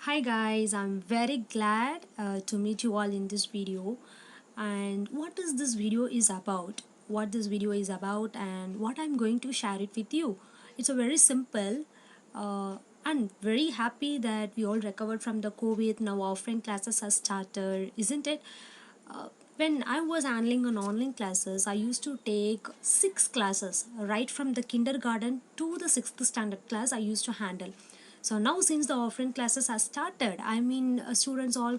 Hi guys, I'm very glad to meet you all in this video. And what is this video is about? What this video is about and what I'm going to share it with you. It's a very simple and very happy that we all recovered from the COVID. Now offline classes have started, isn't it? Uh, when I was handling on online classes, I used to take 6 classes right from the kindergarten to the 6th standard class I used to handle. So now since the offline classes have started, students all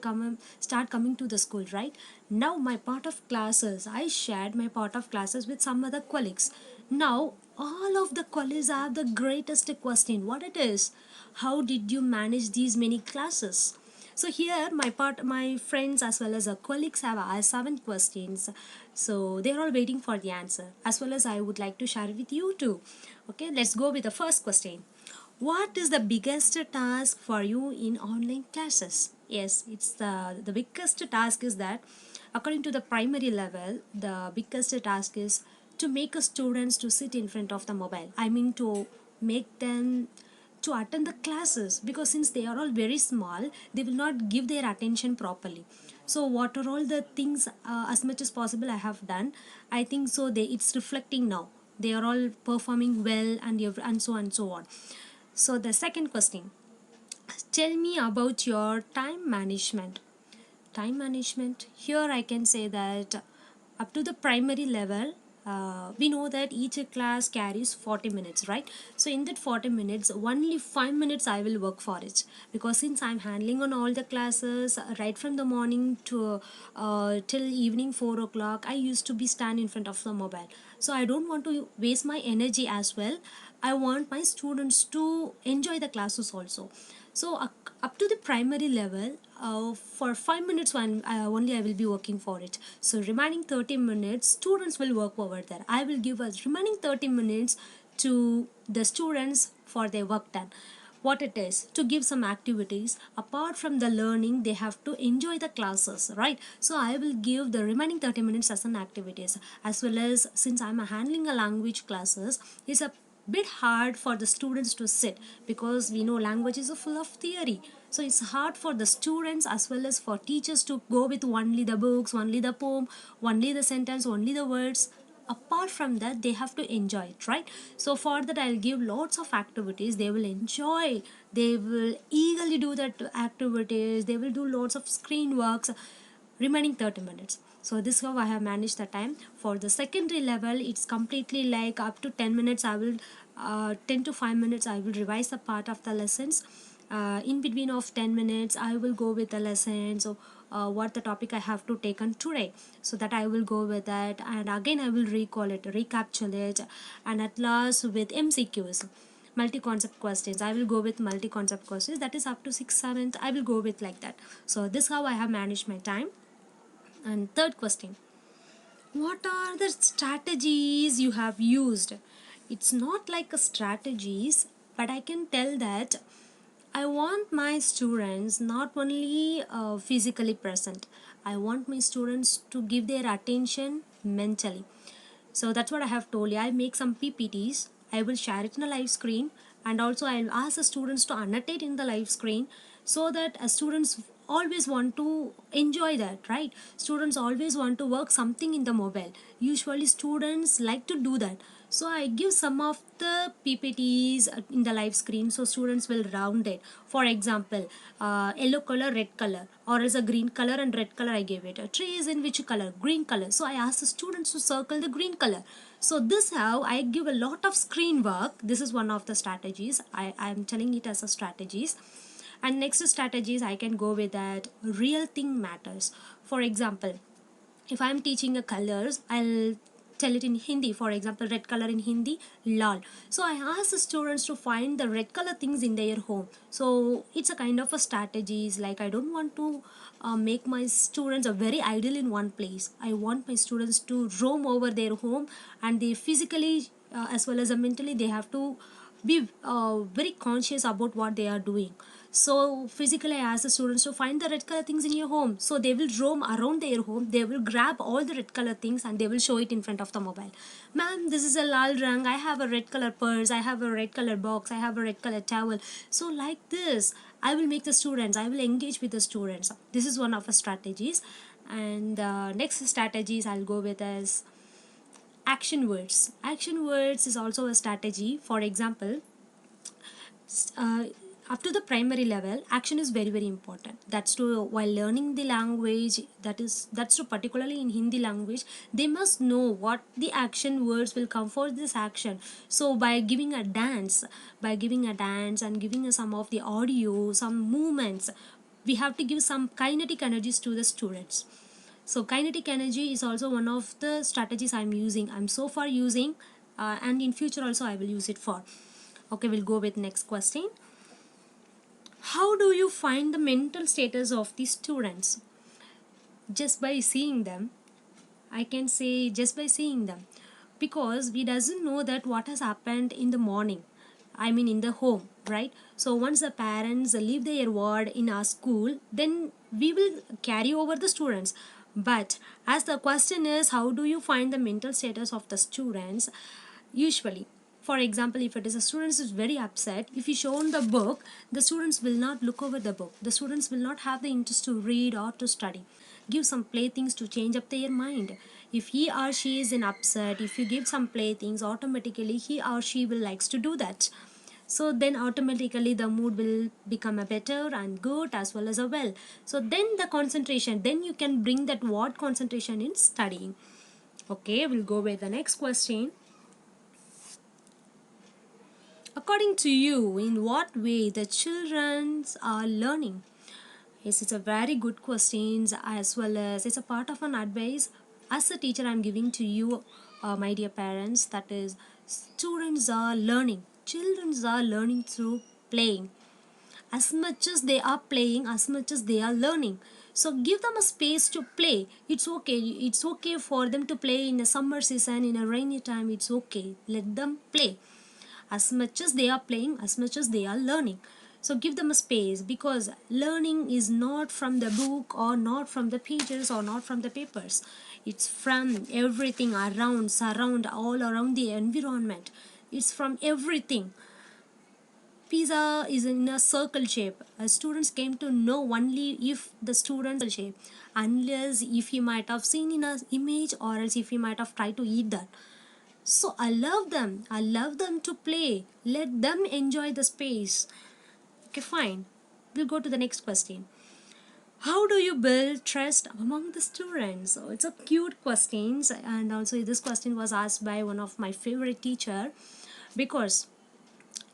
start coming to the school, right? Now my part of classes, I shared my part of classes with some other colleagues. Now all of the colleagues have the greatest question. What it is? How did you manage these many classes? So here my friends as well as colleagues have asked 7 questions. So they're all waiting for the answer. As well as I would like to share it with you too. Okay, let's go with the first question. What is the biggest task for you in online classes? Yes, it's the biggest task is that according to the primary level, the biggest task is to make a students to sit in front of the mobile. To make them to attend the classes, because since they are all very small, they will not give their attention properly. So what are all the things, as much as possible I have done, I think so they it's reflecting now. They are all performing well, and so on. So the second question, tell me about your time management. Time management, here I can say that up to the primary level, we know that each class carries 40 minutes, right? So in that 40 minutes, only 5 minutes I will work for it, because since I'm handling on all the classes, right from the morning to till evening 4 o'clock, I used to be stand in front of the mobile. So I don't want to waste my energy as well. I want my students to enjoy the classes also. So up to the primary level, for 5 minutes only I will be working for it. So remaining 30 minutes students will work over there. I will give us remaining 30 minutes to the students for their work done. What it is, to give some activities apart from the learning, they have to enjoy the classes, right? So I will give the remaining 30 minutes as an activities. As well as, since I'm handling a language classes, it's a bit hard for the students to sit, because we know language is full of theory. So it's hard for the students as well as for teachers to go with only the books, only the poem, only the sentence, only the words. Apart from that, they have to enjoy it, right? So for that, I'll give lots of activities. They will enjoy, they will eagerly do that activities, they will do lots of screen works remaining 30 minutes. So this is how I have managed the time. For the secondary level, it's completely like up to 10 minutes I will 10 to 5 minutes I will revise the part of the lessons. In between of 10 minutes I will go with the lesson. So what the topic I have to take on today, so that I will go with that, and again I will recall it, recapture it, and at last with MCQs, multi-concept questions, I will go with multi-concept questions. That is up to 6 7th I will go with like that. So this is how I have managed my time. And third question, what are the strategies you have used? It's not like a strategies, but I can tell that I want my students not only physically present, I want my students to give their attention mentally. So that's what I have told you. I make some PPTs, I will share it in a live screen, and also I'll ask the students to annotate in the live screen, so that students always want to enjoy that, right? Students always want to work something in the mobile. Usually students like to do that. So I give some of the PPTs in the live screen, so students will round it. For example, yellow color, red color, or as a green color and red color I gave it. A tree is in which color? Green color. So I ask the students to circle the green color. So this how I give a lot of screen work. This is one of the strategies. I'm telling it as a strategies. And next strategies I can go with that, real thing matters. For example, if I'm teaching a colors, I'll tell it in Hindi. For example, red color in Hindi, lal. So I ask the students to find the red color things in their home. So it's a kind of a strategies, like I don't want to make my students a very idle in one place. I want my students to roam over their home, and they physically as well as mentally they have to be very conscious about what they are doing. So physically I ask the students to find the red color things in your home. So they will roam around their home, they will grab all the red color things and they will show it in front of the mobile. Ma'am, this is a lal rang, I have a red color purse, I have a red color box, I have a red color towel. So like this, I will make the students, I will engage with the students. This is one of the strategies. And next strategies I'll go with is action words. Action words is also a strategy. For example, uh, up to the primary level, action is very important. That's to while learning the language, that's to particularly in Hindi language, they must know what the action words will come for this action. So by giving a dance, and giving some of the audio, some movements, we have to give some kinetic energies to the students. So kinetic energy is also one of the strategies I'm so far using, and in future also I will use it for. Okay, we'll go with next question. How do you find the mental status of the students? Just by seeing them, I can say just by seeing them, because we doesn't know that what has happened in the morning, I mean in the home, right? So once the parents leave their word in our school, then we will carry over the students. But as the question is, how do you find the mental status of the students? Usually, for example, if it is a student is very upset, if you show them the book, the students will not look over the book, the students will not have the interest to read or to study. Give some playthings to change up their mind. If he or she is in upset, if you give some playthings, automatically he or she will likes to do that. So then automatically the mood will become a better and good as well as a well. So then the concentration, then you can bring that word concentration in studying. Okay, we'll go with the next question. According to you, in what way the children are learning? Yes, it's a very good question, as well as it's a part of an advice as a teacher I'm giving to you, my dear parents. That is, students are learning. Children are learning through playing. As much as they are playing, as much as they are learning. So give them a space to play. It's okay. It's okay for them to play in a summer season, in a rainy time. It's okay. Let them play. As much as they are playing, as much as they are learning. So give them a space, because learning is not from the book or not from the pages or not from the papers. It's from everything around, surround, all around the environment. It's from everything. Pizza is in a circle shape. Students came to know only if the student shape, unless if he might have seen in a image, or else if he might have tried to eat that. So I love them. I love them to play. Let them enjoy the space. Okay, fine. We'll go to the next question. How do you build trust among the students? So it's a cute question, and also this question was asked by one of my favorite teacher, because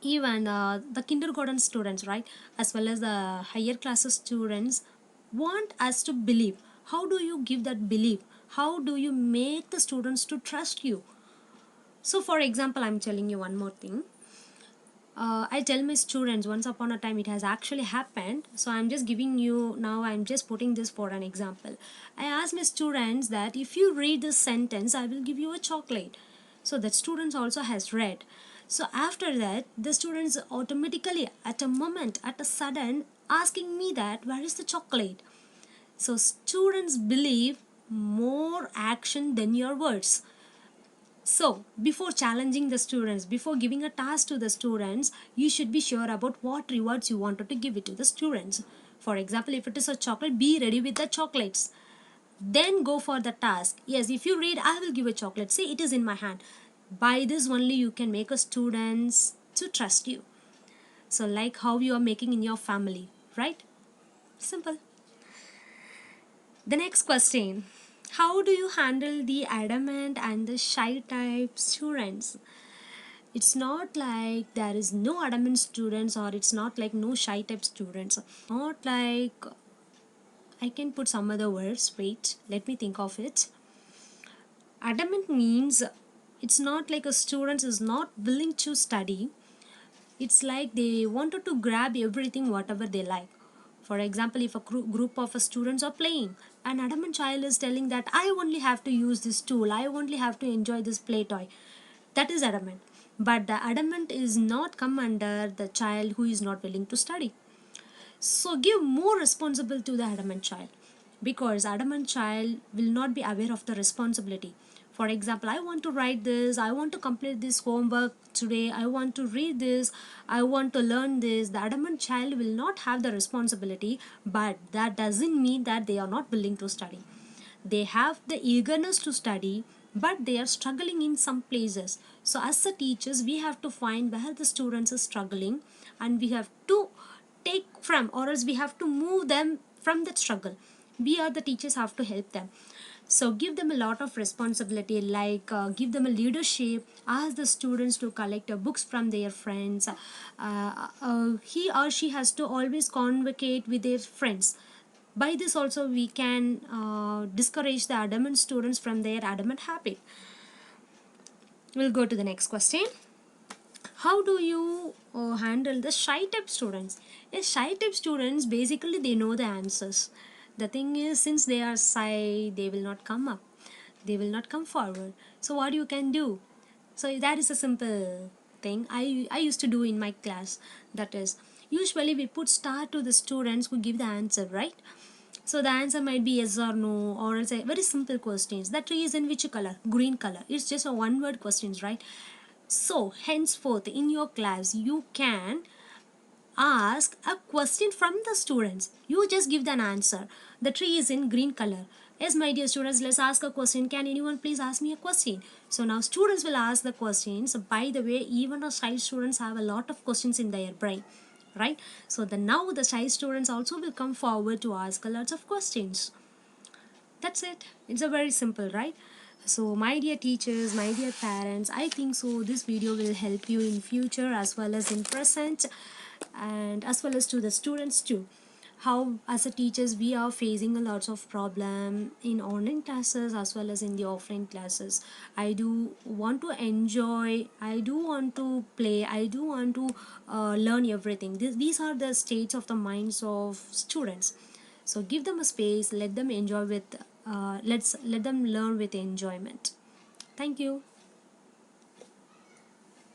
even the kindergarten students, right, as well as the higher classes students want us to believe. How do you give that belief? How do you make the students to trust you? So for example, I'm telling you one more thing. I tell my students, once upon a time it has actually happened, so I'm just giving you now, I'm just putting this for an example. I ask my students that if you read this sentence, I will give you a chocolate. So that students also has read. So after that, the students automatically at a moment, at a sudden, asking me that where is the chocolate. So students believe more action than your words. So, before challenging the students, before giving a task to the students, you should be sure about what rewards you wanted to give it to the students. For example, if it is a chocolate, be ready with the chocolates. Then go for the task. Yes, if you read, I will give a chocolate. Say it is in my hand. By this only you can make a students to trust you. So like how you are making in your family, right? Simple. The next question. How do you handle the adamant and the shy type students? It's not like there is no adamant students, or it's not like no shy type students. Not like, I can put some other words. Wait, let me think of it. Adamant means it's not like a student is not willing to study. It's like they wanted to grab everything whatever they like. For example, if a group of students are playing, an adamant child is telling that I only have to use this tool, I only have to enjoy this play toy. That is adamant. But the adamant is not come under the child who is not willing to study. So give more responsibility to the adamant child, because adamant child will not be aware of the responsibility. For example, I want to write this, I want to complete this homework today, I want to read this, I want to learn this. The adamant child will not have the responsibility, but that doesn't mean that they are not willing to study. They have the eagerness to study, but they are struggling in some places. So as the teachers, we have to find where the students are struggling, and we have to take from, or else we have to move them from that struggle. We are the teachers, have to help them. So give them a lot of responsibility, like give them a leadership, ask the students to collect books from their friends. He or she has to always convocate with their friends. By this also we can discourage the adamant students from their adamant habit. We'll go to the next question. How do you handle the shy type students? Yes, shy type students, basically they know the answers. The thing is, since they are shy, they will not come up, they will not come forward. So what you can do? So that is a simple thing I used to do in my class. That is, usually we put star to the students who give the answer, right? So the answer might be yes or no, or else a very simple questions. That tree is in which color? Green color. It's just a one word questions, right? So henceforth in your class you can ask a question from the students. You just give an answer. The tree is in green color. Yes, my dear students, let's ask a question. Can anyone please ask me a question? So now students will ask the questions. By the way, even our shy students have a lot of questions in their brain, right? So now the shy students also will come forward to ask a lot of questions. That's it. It's a very simple, right? So my dear teachers, my dear parents, I think so this video will help you in future as well as in present, and as well as to the students too. How as a teachers we are facing a lots of problem in online classes as well as in the offline classes. I do want to enjoy, I do want to play, I do want to learn everything. These are the states of the minds of students. So give them a space, let them enjoy with let's let them learn with enjoyment. Thank you.